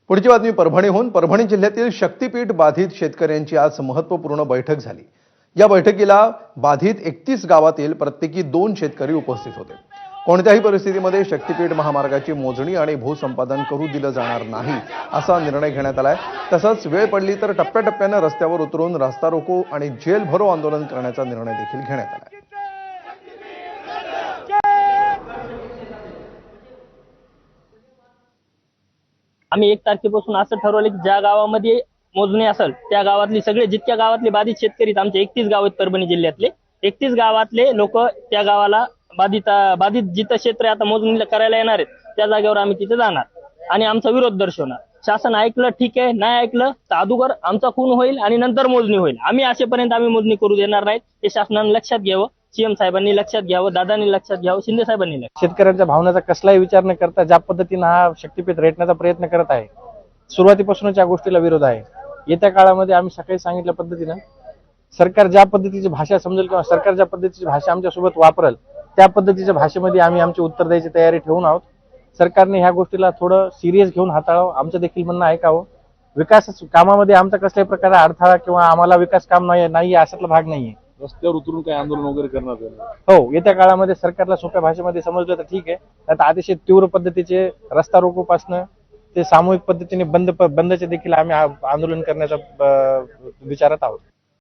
पुढची बातमी परभणीहून। परभणी जिल्ह्यातील शक्तीपीठ बाधित शेतकऱ्यांची आज महत्त्वपूर्ण बैठक झाली। या बैठकीला बाधित 31 गावातील प्रत्येकी 2 शेतकरी उपस्थित होते। कोणत्याही परिस्थितीमध्ये शक्तीपीठ महामार्गाची मोजणी आणि भूसंपादन करू दिलं जाणार नाही असा निर्णय घेण्यात आलाय। तसंच वेळ पडली तर टप्प्याटप्प्याने रस्त्यावर उतरून रास्ता रोको आणि जेल भरो आंदोलन करण्याचा निर्णय देखील घेण्यात आलाय। आम्ही 1 तारखेपासून असं ठरवलं की ज्या गावामध्ये मोजणी असेल त्या गावातली सगळे जितक्या गावातले बाधित शेतकरी आहेत, आमचे 31 गाव आहेत परभणी जिल्ह्यातले, 31 गावातले लोक त्या गावाला बाधित जिथं क्षेत्र आता मोजणी करायला येणार आहेत त्या जागेवर आम्ही तिथे जाणार आणि आमचा विरोध दर्शवणार। शासन ऐकलं ठीक आहे, नाही ऐकलं तर अगोदर आमचा खून होईल आणि नंतर मोजणी होईल। आम्ही असेपर्यंत आम्ही मोजणी करू देणार नाहीत, हे शासनाने लक्षात घ्यावं, सीएम साहेबांनी लक्षात घ्यावं, दादांनी लक्षात घ्यावं, शिंदे साहेबांनी लक्षात। शेतकऱ्यांच्या भावनाचा कसलाही विचार न करता ज्या पद्धतीने हा शक्तीपीठ रेटण्याचा प्रयत्न करत आहे, सुरुवातीपासूनच या गोष्टीला विरोध आहे। येत्या काळामध्ये आम्ही सकाळी सांगितल्या पद्धतीने सरकार ज्या पद्धतीची भाषा समजेल किंवा सरकार ज्या पद्धतीची भाषा आमच्यासोबत वापरेल त्या पद्धतीच्या भाषेमध्ये आम्ही आमची उत्तर द्यायची तयारी ठेवून आहोत। सरकारने ह्या गोष्टीला थोडं सिरियस घेऊन हाताळावं, आमचं देखील म्हणणं ऐकावं। विकास कामामध्ये आमचा कसल्याही प्रकारे अडथळा किंवा आम्हाला विकास काम नाही अशातला भाग नाहीये। रस्त्यावर उतरून काही आंदोलन वगैरे करणार आहे? हो, येत्या काळामध्ये सरकारला सोप्या भाषेमध्ये समजलं तर ठीक आहे, आता अतिशय तीव्र पद्धतीचे रस्ता रोकोपासनं ते सामूहिक पद्धतीने बंदचे देखील आम्ही आंदोलन करण्याचा विचारात आहोत।